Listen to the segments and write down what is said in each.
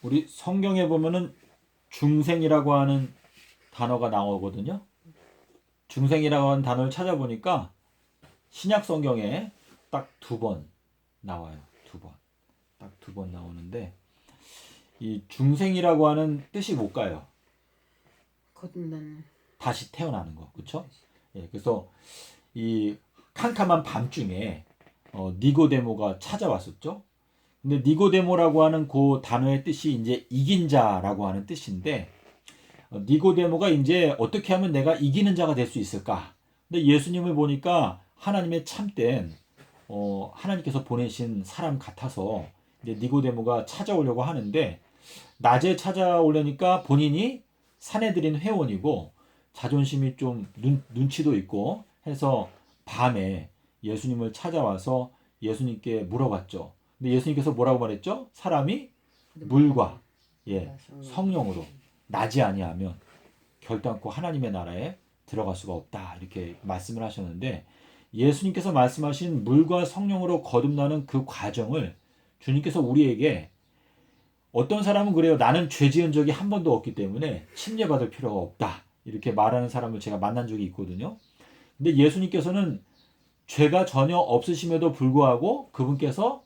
우리 성경에 보면은 중생이라고 하는 단어가 나오거든요. 중생이라고 하는 단어를 찾아보니까 신약 성경에 딱 2번 나와요. 2번. 딱 2번 나오는데 이 중생이라고 하는 뜻이 뭘까요? 거듭나는. 다시 태어나는 거. 그렇죠? 예, 그래서 이 캄캄한 밤중에 니고데모가 찾아왔었죠. 근데 니고데모라고 하는 그 단어의 뜻이 이제 이긴 자라고 하는 뜻인데 니고데모가 이제 어떻게 하면 내가 이기는 자가 될 수 있을까? 근데 예수님을 보니까 하나님의 참된 하나님께서 보내신 사람 같아서 이제 니고데모가 찾아오려고 하는데 낮에 찾아오려니까 본인이 사내들인 회원이고 자존심이 좀 눈치도 있고 해서 밤에 예수님을 찾아와서 예수님께 물어봤죠. 근데 예수님께서 뭐라고 말했죠? 사람이 물과 성령으로 나지 아니하면 결단코 하나님의 나라에 들어갈 수가 없다. 이렇게 말씀을 하셨는데 예수님께서 말씀하신 물과 성령으로 거듭나는 그 과정을 주님께서 우리에게 어떤 사람은 그래요. 나는 죄 지은 적이 한 번도 없기 때문에 침례받을 필요가 없다. 이렇게 말하는 사람을 제가 만난 적이 있거든요. 근데 예수님께서는 죄가 전혀 없으심에도 불구하고 그분께서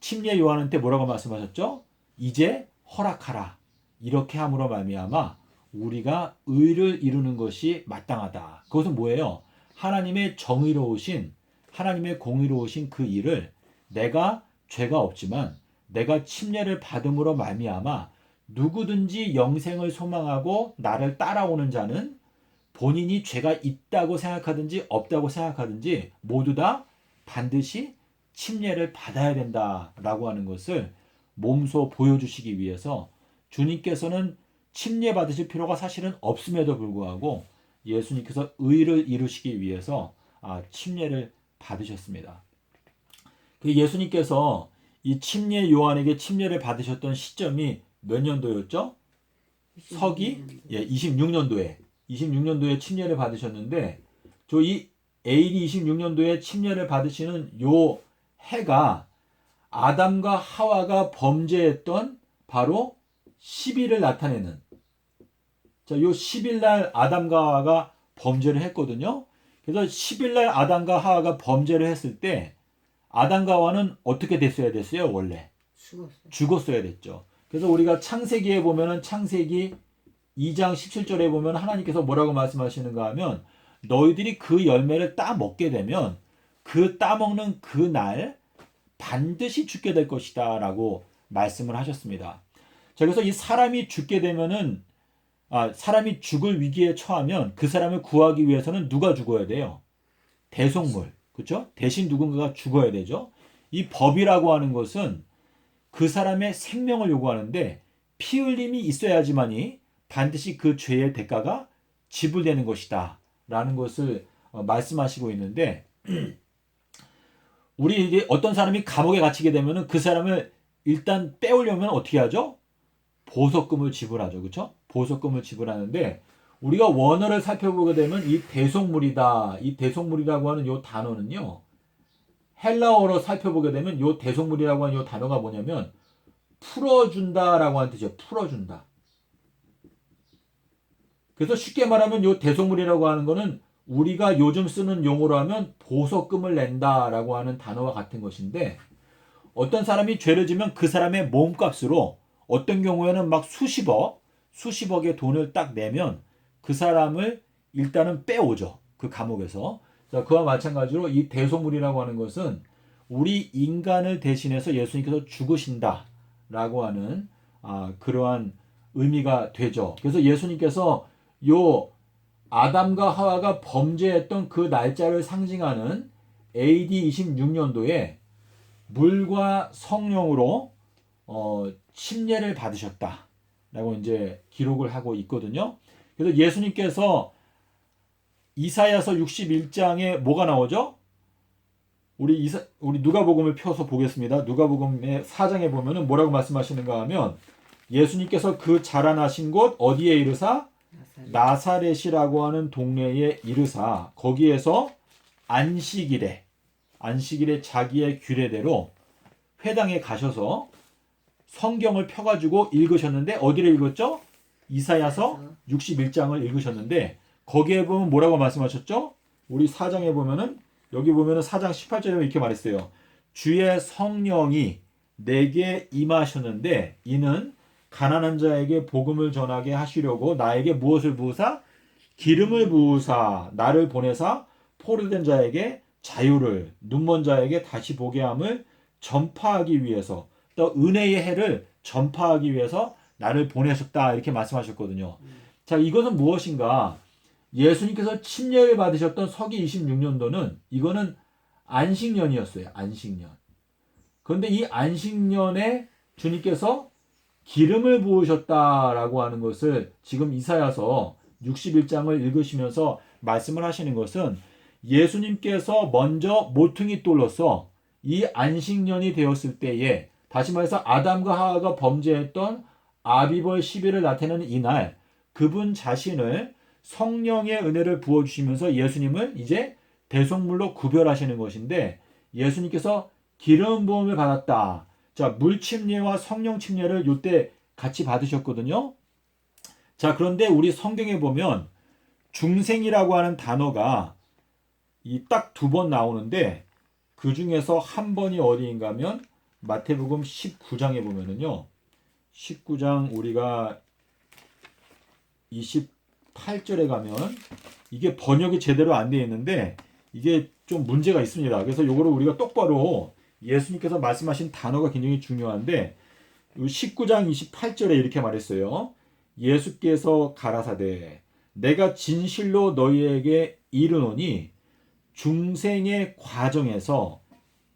침례 요한한테 뭐라고 말씀하셨죠? 이제 허락하라. 이렇게 함으로 말미암아 우리가 의를 이루는 것이 마땅하다. 그것은 뭐예요? 하나님의 정의로우신 하나님의 공의로우신 그 일을 내가 죄가 없지만 내가 침례를 받음으로 말미암아 누구든지 영생을 소망하고 나를 따라오는 자는 본인이 죄가 있다고 생각하든지 없다고 생각하든지 모두 다 반드시 침례를 받아야 된다라고 하는 것을 몸소 보여주시기 위해서 주님께서는 침례 받으실 필요가 사실은 없음에도 불구하고 예수님께서 의를 이루시기 위해서 침례를 받으셨습니다. 예수님께서 이 침례 요한에게 침례를 받으셨던 시점이 몇 년도였죠? 서기 26년도에 침례를 받으셨는데 이 AD 26년도에 침례를 받으시는 요 해가 아담과 하와가 범죄했던 바로 10일을 나타내는 요 10일 날 아담과 하와가 범죄를 했거든요. 그래서 10일 날 아담과 하와가 범죄를 했을 때 아담과 하와는 어떻게 됐어야 됐어요? 원래 죽었어야 됐죠. 그래서 우리가 창세기에 보면은 창세기 2장 17절에 보면 하나님께서 뭐라고 말씀하시는가 하면 너희들이 그 열매를 따 먹게 되면 그 따먹는 그 날 반드시 죽게 될 것이다 라고 말씀을 하셨습니다. 자, 그래서 이 사람이 죽게 되면은 사람이 죽을 위기에 처하면 그 사람을 구하기 위해서는 누가 죽어야 돼요? 대속물. 그렇죠? 대신 누군가가 죽어야 되죠. 이 법이라고 하는 것은 그 사람의 생명을 요구하는데 피 흘림이 있어야지만이 반드시 그 죄의 대가가 지불되는 것이다 라는 것을 말씀하시고 있는데 우리 이제 어떤 사람이 감옥에 갇히게 되면은 그 사람을 일단 빼오려면 어떻게 하죠? 보석금을 지불하죠. 그렇죠? 보석금을 지불하는데 우리가 원어를 살펴보게 되면 이 대속물이다. 이 대속물이라고 하는 이 단어는요. 헬라어로 살펴보게 되면 이 대속물이라고 하는 이 단어가 뭐냐면 풀어준다라고 하는 뜻이에요. 풀어준다. 그래서 쉽게 말하면 이 대속물이라고 하는 거는 우리가 요즘 쓰는 용어로 하면 보석금을 낸다라고 하는 단어와 같은 것인데 어떤 사람이 죄를 지면 그 사람의 몸값으로 어떤 경우에는 막 수십억의 돈을 딱 내면 그 사람을 일단은 빼오죠. 그 감옥에서. 자, 그와 마찬가지로 이 대속물이라고 하는 것은 우리 인간을 대신해서 예수님께서 죽으신다라고 하는 그러한 의미가 되죠. 그래서 예수님께서 요 아담과 하와가 범죄했던 그 날짜를 상징하는 AD 26년도에 물과 성령으로 침례를 받으셨다라고 이제 기록을 하고 있거든요. 그래서 예수님께서 이사야서 61장에 뭐가 나오죠? 우리 누가복음을 펴서 보겠습니다. 누가복음의 4장에 보면은 뭐라고 말씀하시는가 하면 예수님께서 그 자라나신 곳 어디에 이르사 나사렛이라고 하는 동네에 이르사 거기에서 안식일에 자기의 규례대로 회당에 가셔서 성경을 펴가지고 읽으셨는데 어디를 읽었죠? 이사야서 61장을 읽으셨는데 거기에 보면 뭐라고 말씀하셨죠? 우리 4장에 보면은 여기 보면은 4장 18절에 이렇게 말했어요. 주의 성령이 내게 임하셨는데 이는 가난한 자에게 복음을 전하게 하시려고 나에게 무엇을 부으사? 기름을 부으사 나를 보내사 포로된 자에게 자유를 눈먼 자에게 다시 보게 함을 전파하기 위해서 또 은혜의 해를 전파하기 위해서 나를 보내셨다 이렇게 말씀하셨거든요. 자, 이것은 무엇인가? 예수님께서 침례를 받으셨던 서기 26년도는 이거는 안식년이었어요. 안식년. 그런데 이 안식년에 주님께서 기름을 부으셨다라고 하는 것을 지금 이사야서 61장을 읽으시면서 말씀을 하시는 것은 예수님께서 먼저 모퉁이 돌로서 이 안식년이 되었을 때에 다시 말해서 아담과 하와가 범죄했던 아비벌 10일을 나타내는 이날 그분 자신을 성령의 은혜를 부어주시면서 예수님을 이제 대속물로 구별하시는 것인데 예수님께서 기름 부음을 받았다. 자, 물 침례와 성령 침례를 이때 같이 받으셨거든요. 자, 그런데 우리 성경에 보면 중생이라고 하는 단어가 이 딱 두 번 나오는데 그 중에서 한 번이 어디인가 하면 마태복음 19장에 보면은요. 19장 우리가 28절에 가면 이게 번역이 제대로 안 되어 있는데 이게 좀 문제가 있습니다. 그래서 이거를 우리가 똑바로 예수님께서 말씀하신 단어가 굉장히 중요한데 19장 28절에 이렇게 말했어요. 예수께서 가라사대 내가 진실로 너희에게 이르노니 중생의 과정에서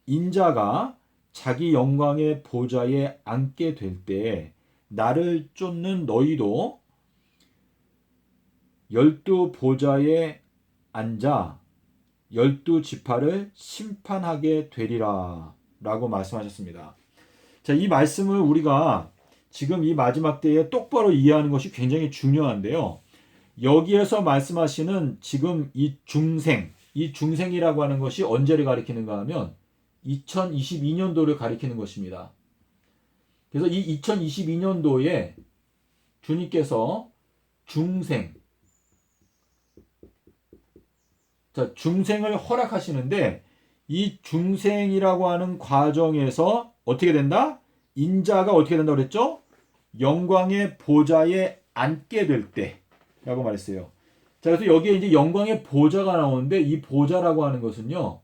인자가 자기 영광의 보좌에 앉게 될 때 나를 쫓는 너희도 12 보좌에 앉아 12 지파를 심판하게 되리라 라고 말씀하셨습니다. 자, 이 말씀을 우리가 지금 이 마지막 때에 똑바로 이해하는 것이 굉장히 중요한데요. 여기에서 말씀하시는 지금 이 중생이라고 하는 것이 언제를 가리키는가 하면 2022년도를 가리키는 것입니다. 그래서 이 2022년도에 주님께서 중생을 허락하시는데 이 중생이라고 하는 과정에서 어떻게 된다? 인자가 어떻게 된다고 그랬죠? 영광의 보좌에 앉게 될 때라고 말했어요. 자, 그래서 여기에 이제 영광의 보좌가 나오는데 이 보좌라고 하는 것은요.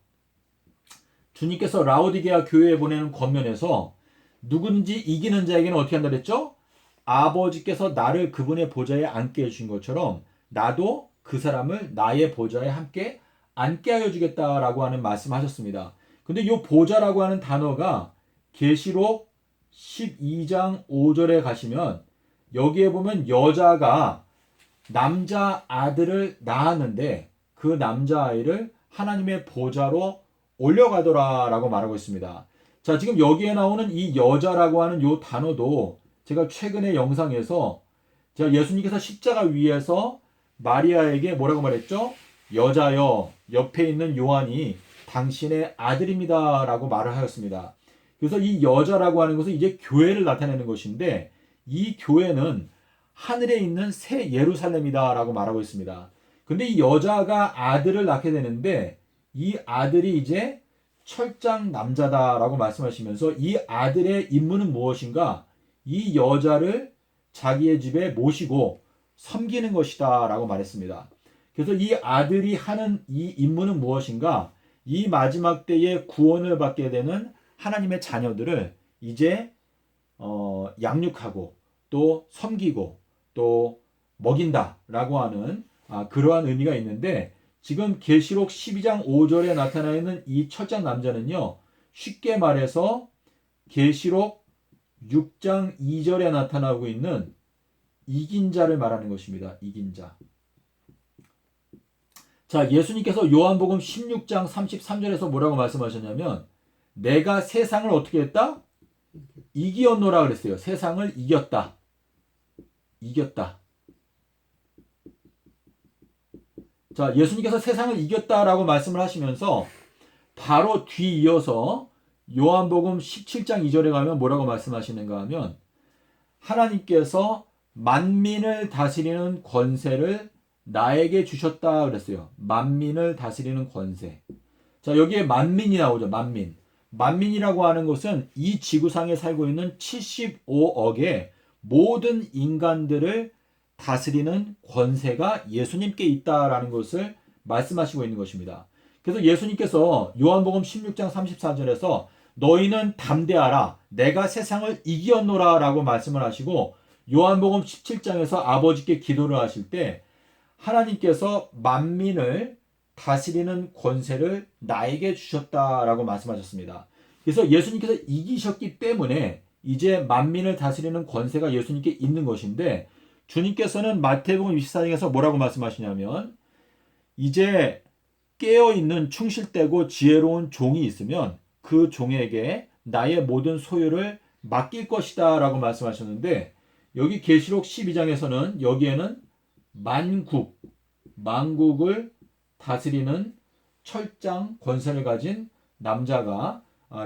주님께서 라오디게아 교회에 보내는 권면에서 누군지 이기는 자에게는 어떻게 한다 그랬죠? 아버지께서 나를 그분의 보좌에 앉게 해주신 것처럼 나도 그 사람을 나의 보좌에 함께 앉게 하여 주겠다라고 하는 말씀하셨습니다. 근데 이 보좌라고 하는 단어가 계시록 12장 5절에 가시면 여기에 보면 여자가 남자 아들을 낳았는데 그 남자 아이를 하나님의 보좌로 올려가더라라고 말하고 있습니다. 자, 지금 여기에 나오는 이 여자라고 하는 이 단어도 제가 최근에 영상에서 제가 예수님께서 십자가 위에서 마리아에게 뭐라고 말했죠? 여자여, 옆에 있는 요한이 당신의 아들입니다 라고 말을 하였습니다. 그래서 이 여자라고 하는 것은 이제 교회를 나타내는 것인데 이 교회는 하늘에 있는 새 예루살렘이다 라고 말하고 있습니다. 근데 이 여자가 아들을 낳게 되는데 이 아들이 이제 철장 남자다라고 말씀하시면서 이 아들의 임무는 무엇인가? 이 여자를 자기의 집에 모시고 섬기는 것이다 라고 말했습니다. 그래서 이 아들이 하는 이 임무는 무엇인가? 이 마지막 때에 구원을 받게 되는 하나님의 자녀들을 이제 양육하고 또 섬기고 또 먹인다라고 하는 그러한 의미가 있는데 지금 계시록 12장 5절에 나타나 있는 이 철장 남자는요. 쉽게 말해서 계시록 6장 2절에 나타나고 있는 이긴 자를 말하는 것입니다. 이긴 자. 자, 예수님께서 요한복음 16장 33절에서 뭐라고 말씀하셨냐면 내가 세상을 어떻게 했다? 이기었노라 그랬어요. 세상을 이겼다. 이겼다. 자, 예수님께서 세상을 이겼다라고 말씀을 하시면서 바로 뒤이어서 요한복음 17장 2절에 가면 뭐라고 말씀하시는가 하면 하나님께서 만민을 다스리는 권세를 나에게 주셨다 그랬어요. 만민을 다스리는 권세. 자, 여기에 만민이 나오죠. 만민. 만민이라고 하는 것은 이 지구상에 살고 있는 75억의 모든 인간들을 다스리는 권세가 예수님께 있다라는 것을 말씀하시고 있는 것입니다. 그래서 예수님께서 요한복음 16장 34절에서 너희는 담대하라 내가 세상을 이기었노라 라고 말씀을 하시고 요한복음 17장에서 아버지께 기도를 하실 때 하나님께서 만민을 다스리는 권세를 나에게 주셨다라고 말씀하셨습니다. 그래서 예수님께서 이기셨기 때문에 이제 만민을 다스리는 권세가 예수님께 있는 것인데 주님께서는 마태복음 24장에서 뭐라고 말씀하시냐면 이제 깨어있는 충실되고 지혜로운 종이 있으면 그 종에게 나의 모든 소유를 맡길 것이다 라고 말씀하셨는데 여기 계시록 12장에서는 여기에는 만국을 다스리는 철장 권세를 가진 남자가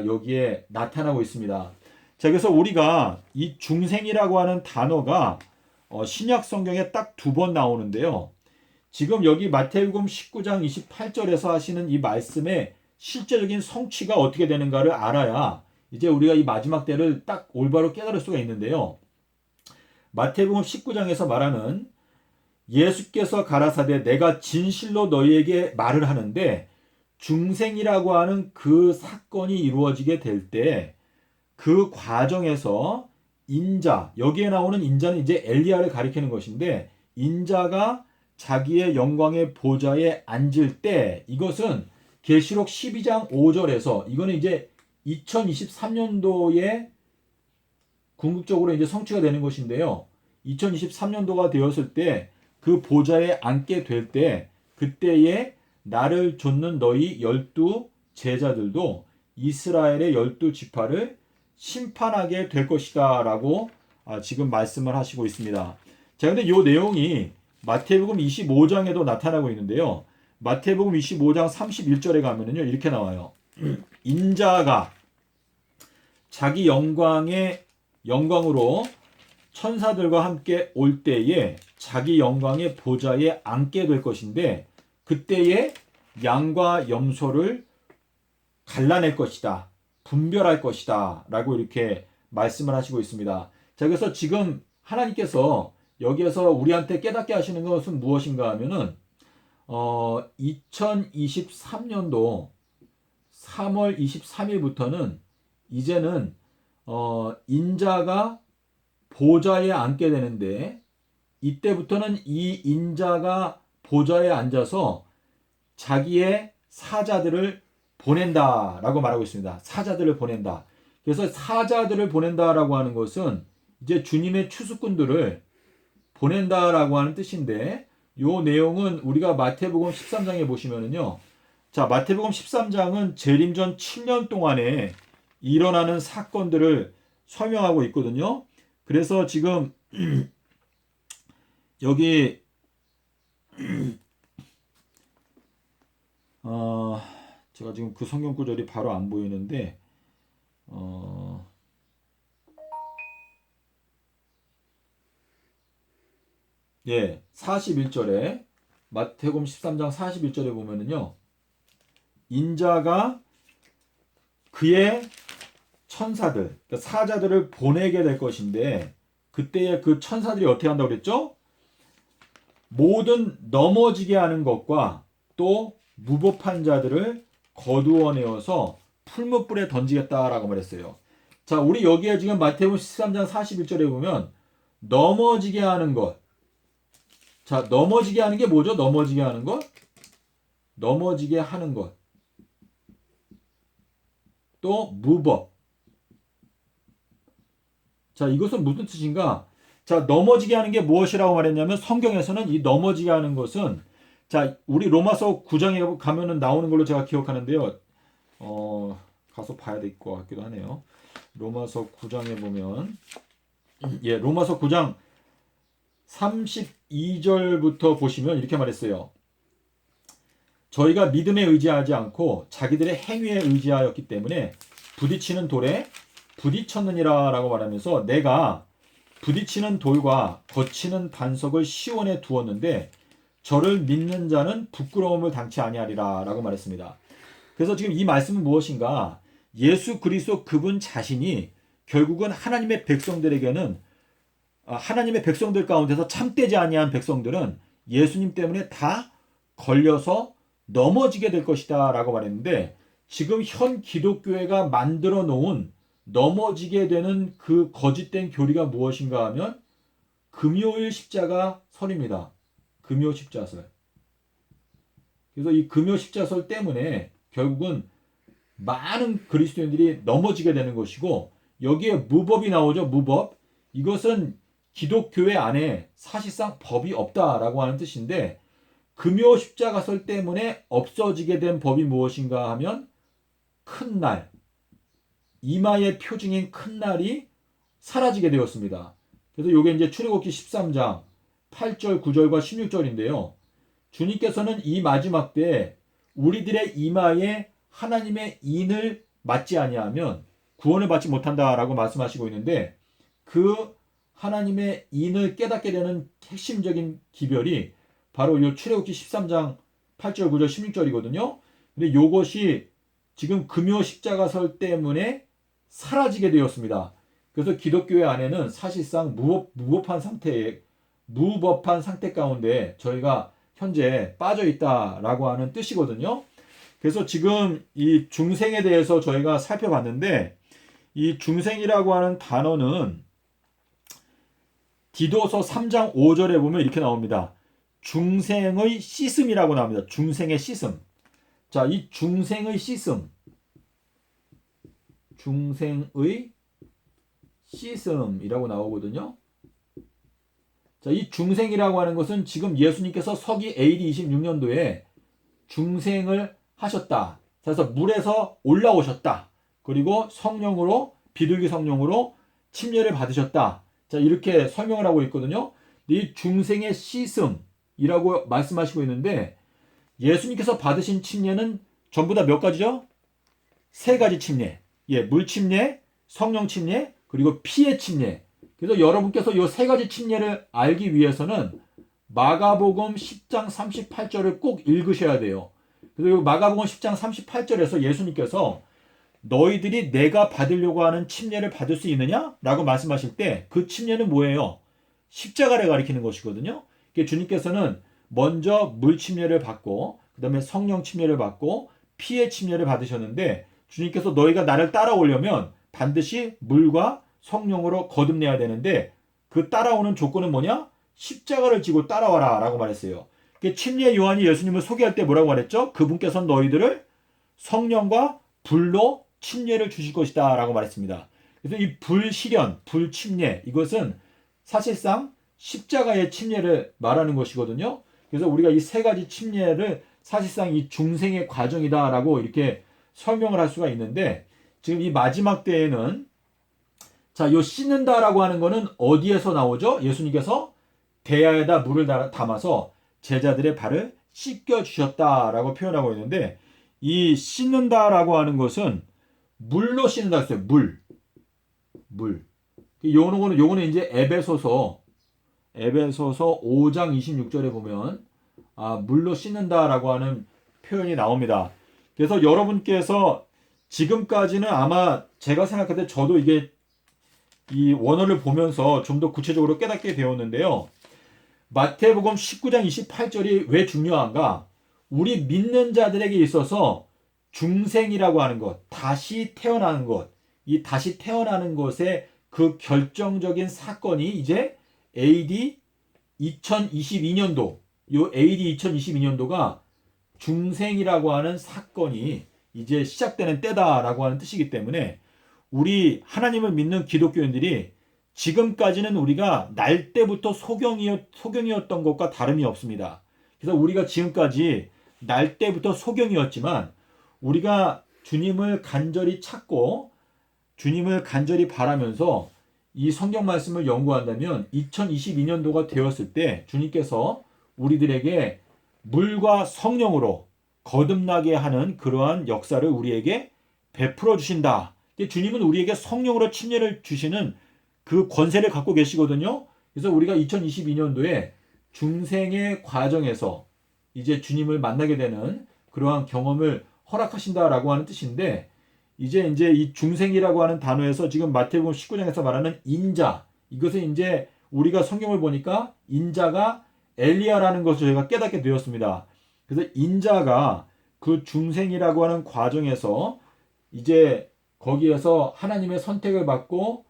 여기에 나타나고 있습니다. 자, 그래서 우리가 이 중생이라고 하는 단어가 신약 성경에 딱 2번 나오는데요. 지금 여기 마태복음 19장 28절에서 하시는 이 말씀의 실제적인 성취가 어떻게 되는가를 알아야 이제 우리가 이 마지막 때를 딱 올바로 깨달을 수가 있는데요. 마태복음 19장에서 말하는 예수께서 가라사대 내가 진실로 너희에게 말을 하는데 중생이라고 하는 그 사건이 이루어지게 될 때 그 과정에서 인자, 여기에 나오는 인자는 이제 엘리야를 가리키는 것인데 인자가 자기의 영광의 보좌에 앉을 때 이것은 계시록 12장 5절에서 이거는 이제 2023년도에 궁극적으로 이제 성취가 되는 것인데요. 2023년도가 되었을 때 그 보좌에 앉게 될 때 그때에 나를 좇는 너희 12 제자들도 이스라엘의 12지파를 심판하게 될 것이다 라고 지금 말씀을 하시고 있습니다. 자, 근데 이 내용이 마태복음 25장에도 나타나고 있는데요. 마태복음 25장 31절에 가면은요, 이렇게 나와요. 인자가 자기 영광으로 천사들과 함께 올 때에 자기 영광의 보좌에 앉게 될 것인데 그때에 양과 염소를 갈라낼 것이다. 분별할 것이다. 라고 이렇게 말씀을 하시고 있습니다. 자, 그래서 지금 하나님께서 여기에서 우리한테 깨닫게 하시는 것은 무엇인가 하면은 2023년도 3월 23일부터는 이제는 인자가 보좌에 앉게 되는데 이때부터는 이 인자가 보좌에 앉아서 자기의 사자들을 보낸다라고 말하고 있습니다. 사자들을 보낸다. 그래서 사자들을 보낸다라고 하는 것은 이제 주님의 추수꾼들을 보낸다라고 하는 뜻인데 이 내용은 우리가 마태복음 13장에 보시면은요. 자, 마태복음 13장은 재림전 7년 동안에 일어나는 사건들을 설명하고 있거든요. 그래서 지금 여기 제가 지금 그 성경 구절이 바로 안 보이는데 예, 41절에 마태복음 13장 41절에 보면은요. 인자가 그의 천사들, 그러니까 사자들을 보내게 될 것인데 그때에 그 천사들이 어떻게 한다고 그랬죠? 모든 넘어지게 하는 것과 또 무법한 자들을 거두어내어서 풀무불에 던지겠다라고 말했어요. 자, 우리 여기에 지금 마태복음 13장 41절에 보면 넘어지게 하는 것. 자, 넘어지게 하는 게 뭐죠? 넘어지게 하는 것. 넘어지게 하는 것. 또 무법. 자, 이것은 무슨 뜻인가? 자, 넘어지게 하는 게 무엇이라고 말했냐면 성경에서는 이 넘어지게 하는 것은 자, 우리 로마서 9장에 가면은 나오는 걸로 제가 기억하는데요. 가서 봐야 될 것 같기도 하네요. 로마서 9장에 보면 예, 로마서 9장 32절부터 보시면 이렇게 말했어요. 저희가 믿음에 의지하지 않고 자기들의 행위에 의지하였기 때문에 부딪히는 돌에 부딪혔느니라 라고 말하면서 내가 부딪히는 돌과 거치는 반석을 시온에 두었는데 저를 믿는 자는 부끄러움을 당치 아니하리라 라고 말했습니다. 그래서 지금 이 말씀은 무엇인가? 예수 그리스도 그분 자신이 결국은 하나님의 백성들에게는 하나님의 백성들 가운데서 참되지 아니한 백성들은 예수님 때문에 다 걸려서 넘어지게 될 것이다 라고 말했는데 지금 현 기독교회가 만들어 놓은 넘어지게 되는 그 거짓된 교리가 무엇인가 하면 금요일 십자가 설입니다. 금요 십자설. 그래서 이 금요 십자설 때문에 결국은 많은 그리스도인들이 넘어지게 되는 것이고 여기에 무법이 나오죠. 무법. 이것은 기독교회 안에 사실상 법이 없다라고 하는 뜻인데 금요 십자가설 때문에 없어지게 된 법이 무엇인가 하면 큰 날, 이마의 표징인 큰 날이 사라지게 되었습니다. 그래서 이게 이제 출애굽기 13장 8절, 9절과 16절인데요. 주님께서는 이 마지막 때에 우리들의 이마에 하나님의 인을 맞지 아니하면 구원을 받지 못한다라고 말씀하시고 있는데 그 하나님의 인을 깨닫게 되는 핵심적인 기별이 바로 이 출애굽기 13장 8절, 9절, 16절이거든요. 근데 이것이 지금 금요 십자가설 때문에 사라지게 되었습니다. 그래서 기독교회 안에는 사실상 무법한 상태 가운데 저희가 현재 빠져 있다라고 하는 뜻이거든요. 그래서 지금 이 중생에 대해서 저희가 살펴봤는데 이 중생이라고 하는 단어는 디도서 3장 5절에 보면 이렇게 나옵니다. 중생의 씻음이라고 나옵니다. 중생의 씻음. 자, 이 중생의 씻음. 중생의 씻음이라고 나오거든요. 자, 이 중생이라고 하는 것은 지금 예수님께서 서기 AD 26년도에 중생을 하셨다. 그래서 물에서 올라오셨다. 그리고 성령으로 비둘기 성령으로 침례를 받으셨다. 자, 이렇게 설명을 하고 있거든요. 이 중생의 씻음이라고 말씀하시고 있는데 예수님께서 받으신 침례는 전부 다 몇 가지죠? 세 가지 침례. 예, 물 침례, 성령 침례, 그리고 피의 침례. 그래서 여러분께서 이 세 가지 침례를 알기 위해서는 마가복음 10장 38절을 꼭 읽으셔야 돼요. 그래서 마가복음 10장 38절에서 예수님께서 너희들이 내가 받으려고 하는 침례를 받을 수 있느냐? 라고 말씀하실 때 그 침례는 뭐예요? 십자가를 가리키는 것이거든요. 주님께서는 먼저 물 침례를 받고 그 다음에 성령 침례를 받고 피의 침례를 받으셨는데 주님께서 너희가 나를 따라오려면 반드시 물과 성령으로 거듭내야 되는데 그 따라오는 조건은 뭐냐? 십자가를 지고 따라와라 라고 말했어요. 침례 요한이 예수님을 소개할 때 뭐라고 말했죠? 그분께서는 너희들을 성령과 불로 침례를 주실 것이다 라고 말했습니다. 그래서 이 불시련, 불침례 이것은 사실상 십자가의 침례를 말하는 것이거든요. 그래서 우리가 이 세 가지 침례를 사실상 이 중생의 과정이다 라고 이렇게 설명을 할 수가 있는데 지금 이 마지막 때에는 자, 요 씻는다라고 하는 거는 어디에서 나오죠? 예수님께서 대야에다 물을 담아서 제자들의 발을 씻겨 주셨다라고 표현하고 있는데 이 씻는다라고 하는 것은 물로 씻는다 했어요. 물. 요거는 이제 에베소서 5장 26절에 보면 물로 씻는다라고 하는 표현이 나옵니다. 그래서 여러분께서 지금까지는 아마 제가 생각할 때 저도 이게 이 원어를 보면서 좀 더 구체적으로 깨닫게 되었는데요. 마태복음 19장 28절이 왜 중요한가? 우리 믿는 자들에게 있어서 중생이라고 하는 것, 다시 태어나는 것, 이 다시 태어나는 것의 그 결정적인 사건이 이제 AD 2022년도, 요 AD 2022년도가 중생이라고 하는 사건이 이제 시작되는 때다라고 하는 뜻이기 때문에 우리 하나님을 믿는 기독교인들이 지금까지는 우리가 날 때부터 소경이었던 것과 다름이 없습니다. 그래서 우리가 지금까지 날 때부터 소경이었지만 우리가 주님을 간절히 찾고 주님을 간절히 바라면서 이 성경 말씀을 연구한다면 2022년도가 되었을 때 주님께서 우리들에게 물과 성령으로 거듭나게 하는 그러한 역사를 우리에게 베풀어 주신다. 주님은 우리에게 성령으로 침례를 주시는 그 권세를 갖고 계시거든요. 그래서 우리가 2022년도에 중생의 과정에서 이제 주님을 만나게 되는 그러한 경험을 허락하신다라고 하는 뜻인데, 이제 이 중생이라고 하는 단어에서 지금 마태복음 19장에서 말하는 인자, 이것은 이제 우리가 성경을 보니까 인자가 엘리야라는 것을 저희가 깨닫게 되었습니다. 그래서 인자가 그 중생이라고 하는 과정에서 이제 거기에서 하나님의 선택을 받고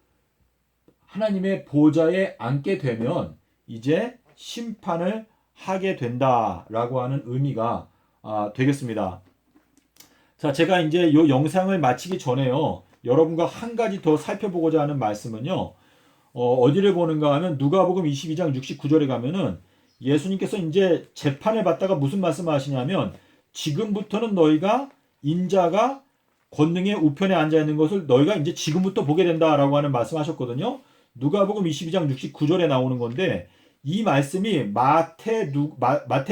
하나님의 보좌에 앉게 되면 이제 심판을 하게 된다라고 하는 의미가 되겠습니다. 자, 제가 이제 이 영상을 마치기 전에요, 여러분과 한 가지 더 살펴보고자 하는 말씀은요, 어디를 보는가 하면 누가복음 22장 69절에 가면은 예수님께서 이제 재판을 받다가 무슨 말씀을 하시냐면, 지금부터는 너희가 인자가 권능의 우편에 앉아 있는 것을 너희가 이제 지금부터 보게 된다라고 하는 말씀하셨거든요. 누가복음 22장 69절에 나오는 건데, 이 말씀이 마태,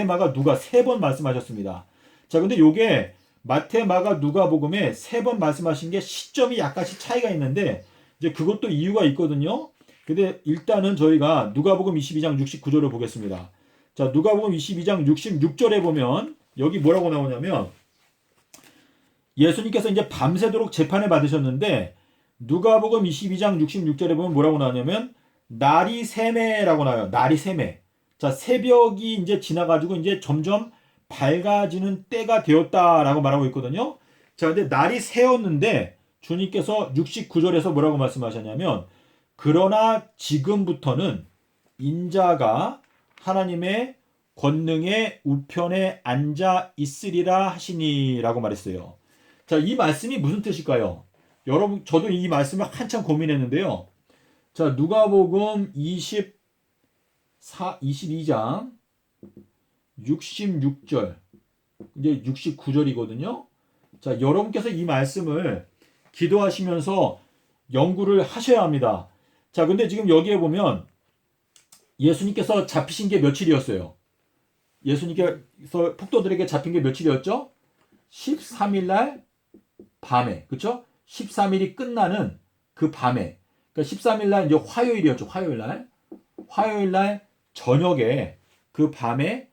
마가, 누가 세 번 말씀하셨습니다. 자, 근데 요게 마태, 마가, 누가복음에 세 번 말씀하신 게 시점이 약간씩 차이가 있는데, 이제 그것도 이유가 있거든요. 근데 일단은 저희가 누가복음 22장 69절을 보겠습니다. 자, 누가복음 22장 66절에 보면 여기 뭐라고 나오냐면, 예수님께서 이제 밤새도록 재판을 받으셨는데, 누가복음 22장 66절에 보면 뭐라고 나오냐면, 날이 새매라고 나와요. 날이 새매. 자, 새벽이 이제 지나가지고 이제 점점 밝아지는 때가 되었다라고 말하고 있거든요. 자, 근데 날이 새었는데 주님께서 69절에서 뭐라고 말씀하셨냐면, 그러나 지금부터는 인자가 하나님의 권능의 우편에 앉아 있으리라 하시니라고 말했어요. 자, 이 말씀이 무슨 뜻일까요? 여러분, 저도 이 말씀을 한참 고민했는데요. 자, 누가복음 22장 66절, 이제 69절이거든요. 자, 여러분께서 이 말씀을 기도하시면서 연구를 하셔야 합니다. 자, 근데 지금 여기에 보면 예수님께서 잡히신 게 며칠이었어요? 예수님께서 폭도들에게 잡힌 게 며칠이었죠? 13일 날 밤에, 그쵸? 13일이 끝나는 그 밤에, 그러니까 13일 날 이제 화요일이었죠. 화요일 날 저녁에 그 밤에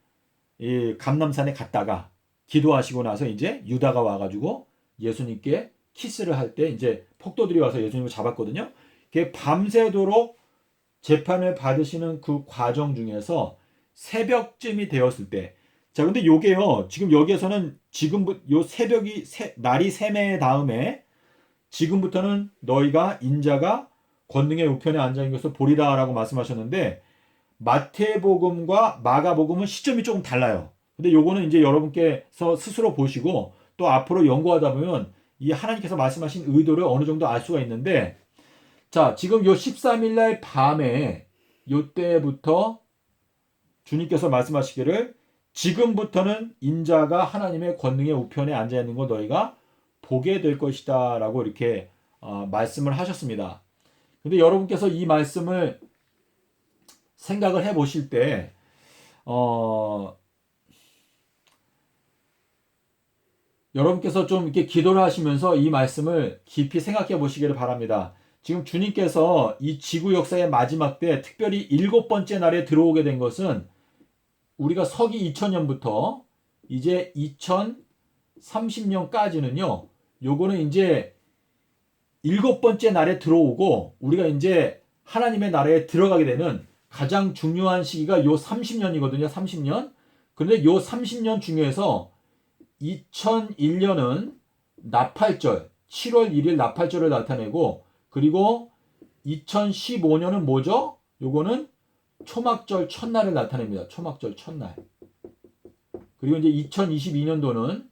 이 감람산에 갔다가 기도하시고 나서 이제 유다가 와가지고 예수님께 키스를 할 때 이제 폭도들이 와서 예수님을 잡았거든요. 그게 밤새도록 재판을 받으시는 그 과정 중에서 새벽쯤이 되었을 때, 자, 근데 요게요, 지금 여기에서는 요 날이 새매 다음에 지금부터는 너희가 인자가 권능의 우편에 앉아 있는 것을 보리라라고 말씀하셨는데, 마태복음과 마가복음은 시점이 조금 달라요. 근데 요거는 이제 여러분께서 스스로 보시고 또 앞으로 연구하다 보면 이 하나님께서 말씀하신 의도를 어느 정도 알 수가 있는데, 자, 지금 요 13일 날 밤에 요때부터 주님께서 말씀하시기를, 지금부터는 인자가 하나님의 권능의 우편에 앉아 있는 거 너희가 보게 될 것이다 라고 이렇게 말씀을 하셨습니다. 근데 여러분께서 이 말씀을 생각을 해 보실 때 여러분께서 좀 이렇게 기도를 하시면서 이 말씀을 깊이 생각해 보시기를 바랍니다. 지금 주님께서 이 지구 역사의 마지막 때 특별히 7번째 날에 들어오게 된 것은 우리가 서기 2000년부터 이제 2030년까지는요, 요거는 이제 7번째 날에 들어오고 우리가 이제 하나님의 나라에 들어가게 되는 가장 중요한 시기가 요 30년이거든요. 30년. 근데 요 30년 중에서 2001년은 나팔절, 7월 1일 나팔절을 나타내고, 그리고 2015년은 뭐죠? 요거는 초막절 첫날을 나타냅니다. 초막절 첫날. 그리고 이제 2022년도는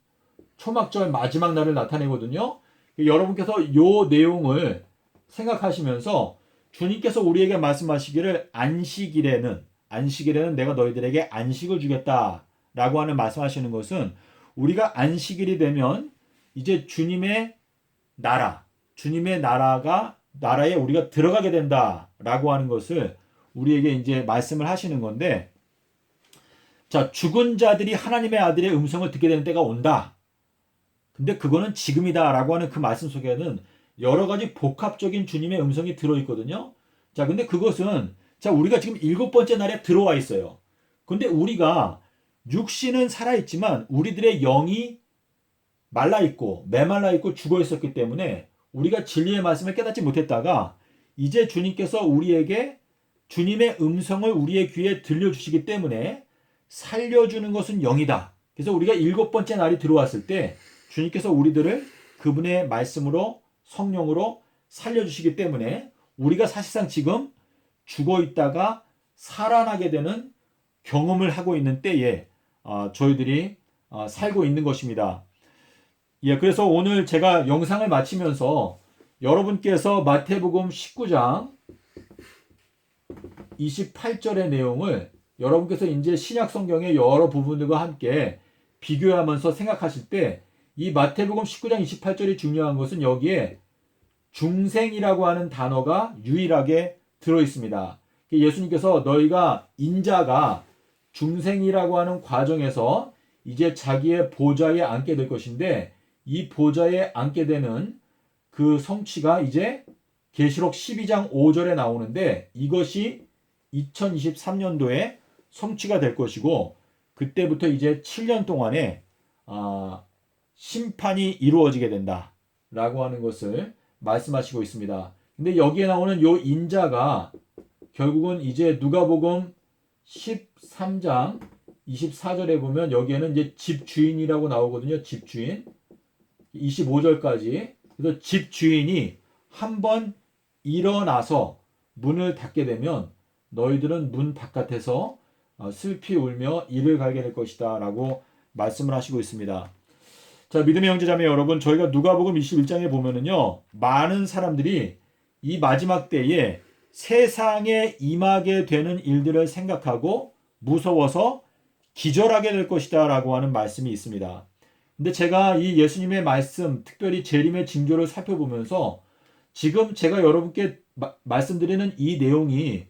초막절 마지막 날을 나타내거든요. 여러분께서 요 내용을 생각하시면서 주님께서 우리에게 말씀하시기를 안식일에는 내가 너희들에게 안식을 주겠다라고 하는 말씀하시는 것은, 우리가 안식일이 되면 이제 주님의 나라에 우리가 들어가게 된다라고 하는 것을 우리에게 이제 말씀을 하시는 건데, 자, 죽은 자들이 하나님의 아들의 음성을 듣게 되는 때가 온다. 근데 그거는 지금이다라고 하는 그 말씀 속에는 여러 가지 복합적인 주님의 음성이 들어있거든요. 자, 근데 그것은 자, 우리가 지금 7번째 날에 들어와 있어요. 근데 우리가 육신은 살아있지만 우리들의 영이 말라있고 메말라있고 죽어있었기 때문에 우리가 진리의 말씀을 깨닫지 못했다가 이제 주님께서 우리에게 주님의 음성을 우리의 귀에 들려주시기 때문에 살려주는 것은 영이다. 그래서 우리가 7번째 날이 들어왔을 때 주님께서 우리들을 그분의 말씀으로 성령으로 살려주시기 때문에 우리가 사실상 지금 죽어있다가 살아나게 되는 경험을 하고 있는 때에 저희들이 살고 있는 것입니다. 예, 그래서 오늘 제가 영상을 마치면서 여러분께서 마태복음 19장 28절의 내용을 여러분께서 이제 신약 성경의 여러 부분들과 함께 비교하면서 생각하실 때 이 마태복음 19장 28절이 중요한 것은 여기에 중생이라고 하는 단어가 유일하게 들어 있습니다. 예수님께서 너희가 인자가 중생이라고 하는 과정에서 이제 자기의 보좌에 앉게 될 것인데 이 보좌에 앉게 되는 그 성취가 이제 계시록 12장 5절에 나오는데 이것이 2023년도에 성취가 될 것이고 그때부터 이제 7년 동안에 심판이 이루어지게 된다라고 하는 것을 말씀하시고 있습니다. 근데 여기에 나오는 요 인자가 결국은 이제 누가복음 13장 24절에 보면 여기에는 이제 집주인이라고 나오거든요. 집주인. 25절까지. 그래서 집주인이 한번 일어나서 문을 닫게 되면 너희들은 문 바깥에서 슬피 울며 이를 갈게 될 것이다 라고 말씀을 하시고 있습니다. 자, 믿음의 형제자매 여러분, 저희가 누가복음 21장에 보면은요, 많은 사람들이 이 마지막 때에 세상에 임하게 되는 일들을 생각하고 무서워서 기절하게 될 것이다 라고 하는 말씀이 있습니다. 근데 제가 이 예수님의 말씀, 특별히 재림의 징조를 살펴보면서 지금 제가 여러분께 말씀드리는 이 내용이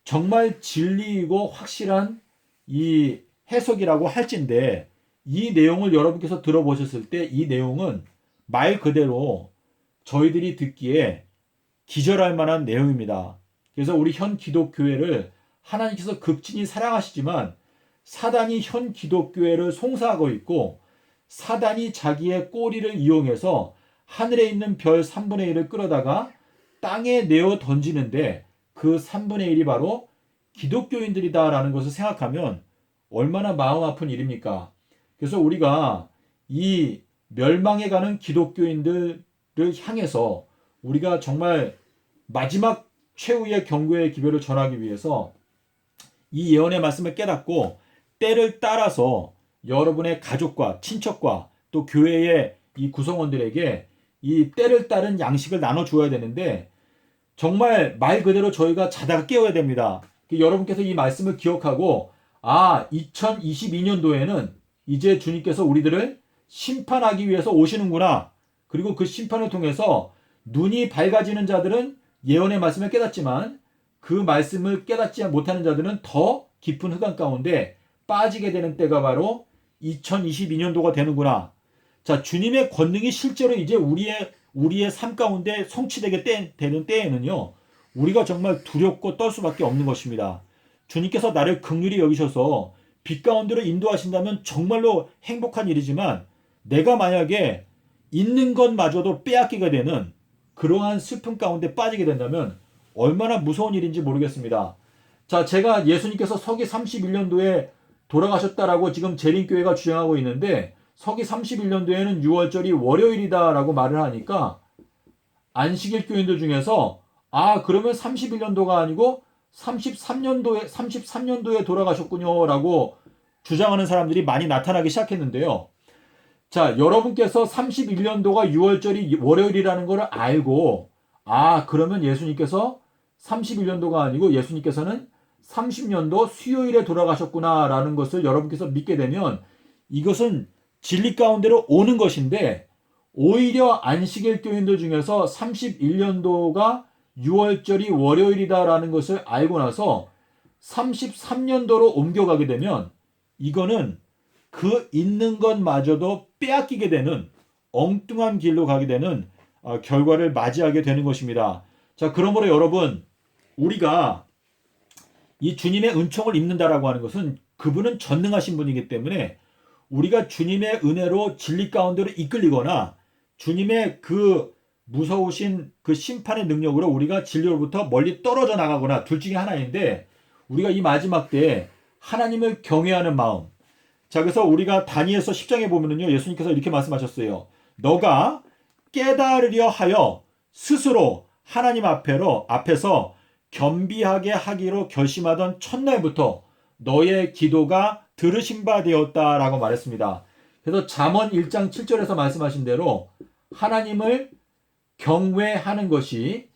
정말 진리이고 확실한 이 해석이라고 할진데 이 내용을 여러분께서 들어보셨을 때 이 내용은 말 그대로 저희들이 듣기에 기절할 만한 내용입니다. 그래서 우리 현 기독교회를 하나님께서 극진히 사랑하시지만 사단이 현 기독교회를 송사하고 있고 사단이 자기의 꼬리를 이용해서 하늘에 있는 별 3분의 1을 끌어다가 땅에 내어 던지는데 그 3분의 1이 바로 기독교인들이다라는 것을 생각하면 얼마나 마음 아픈 일입니까? 그래서 우리가 이 멸망해 가는 기독교인들을 향해서 우리가 정말 마지막 최후의 경고의 기별을 전하기 위해서 이 예언의 말씀을 깨닫고 때를 따라서 여러분의 가족과 친척과 또 교회의 이 구성원들에게 이 때를 따른 양식을 나눠줘야 되는데 정말 말 그대로 저희가 자다가 깨워야 됩니다. 여러분께서 이 말씀을 기억하고 2022년도에는 이제 주님께서 우리들을 심판하기 위해서 오시는구나. 그리고 그 심판을 통해서 눈이 밝아지는 자들은 예언의 말씀을 깨닫지만 그 말씀을 깨닫지 못하는 자들은 더 깊은 흑암 가운데 빠지게 되는 때가 바로 2022년도가 되는구나. 자, 주님의 권능이 실제로 이제 우리의 삶 가운데 성취되게 되는 때에는요, 우리가 정말 두렵고 떨 수밖에 없는 것입니다. 주님께서 나를 긍휼히 여기셔서 빛 가운데로 인도하신다면 정말로 행복한 일이지만 내가 만약에 있는 것마저도 빼앗기게 되는 그러한 슬픔 가운데 빠지게 된다면 얼마나 무서운 일인지 모르겠습니다. 자, 제가 예수님께서 서기 31년도에 돌아가셨다라고 지금 재림교회가 주장하고 있는데 서기 31년도에는 6월절이 월요일이다라고 말을 하니까 안식일 교인들 중에서 그러면 31년도가 아니고 33년도에 돌아가셨군요 라고 주장하는 사람들이 많이 나타나기 시작했는데요. 자, 여러분께서 31년도가 6월절이 월요일이라는 것을 알고 그러면 예수님께서 31년도가 아니고 예수님께서는 30년도 수요일에 돌아가셨구나 라는 것을 여러분께서 믿게 되면 이것은 진리 가운데로 오는 것인데 오히려 안식일 교인들 중에서 31년도가 6월절이 월요일이다라는 것을 알고 나서 33년도로 옮겨가게 되면 이거는 그 있는 것마저도 빼앗기게 되는 엉뚱한 길로 가게 되는 결과를 맞이하게 되는 것입니다. 자, 그러므로 여러분, 우리가 이 주님의 은총을 입는다라고 하는 것은 그분은 전능하신 분이기 때문에 우리가 주님의 은혜로 진리 가운데로 이끌리거나 주님의 그 무서우신 그 심판의 능력으로 우리가 진리로부터 멀리 떨어져 나가거나 둘 중에 하나인데, 우리가 이 마지막 때에 하나님을 경외하는 마음. 자, 그래서 우리가 다니엘서 10장에 보면은요, 예수님께서 이렇게 말씀하셨어요. 너가 깨달으려 하여 스스로 하나님 앞에서 겸비하게 하기로 결심하던 첫날부터 너의 기도가 들으신 바 되었다라고 말했습니다. 그래서 잠언 1장 7절에서 말씀하신 대로 하나님을 경외하는 것이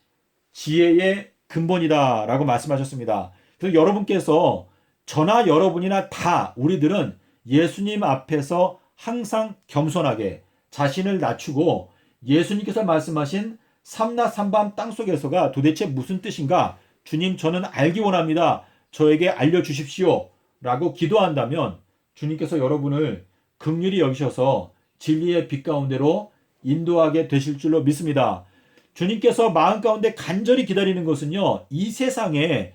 지혜의 근본이다라고 말씀하셨습니다. 그래서 여러분께서 저나 여러분이나 다 우리들은 예수님 앞에서 항상 겸손하게 자신을 낮추고 예수님께서 말씀하신 삼낮 삼밤 땅속에서가 도대체 무슨 뜻인가? 주님, 저는 알기 원합니다. 저에게 알려주십시오. 라고 기도한다면 주님께서 여러분을 긍휼히 여기셔서 진리의 빛 가운데로 인도하게 되실 줄로 믿습니다. 주님께서 마음 가운데 간절히 기다리는 것은요, 이 세상에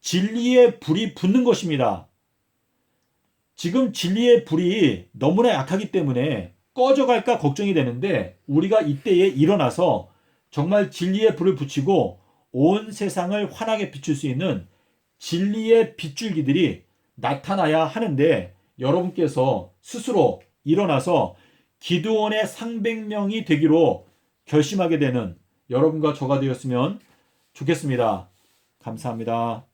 진리의 불이 붙는 것입니다. 지금 진리의 불이 너무나 약하기 때문에 꺼져갈까 걱정이 되는데, 우리가 이때에 일어나서 정말 진리의 불을 붙이고 온 세상을 환하게 비출 수 있는 진리의 빗줄기들이 나타나야 하는데, 여러분께서 스스로 일어나서 기드온의 상백명이 되기로 결심하게 되는 여러분과 저가 되었으면 좋겠습니다. 감사합니다.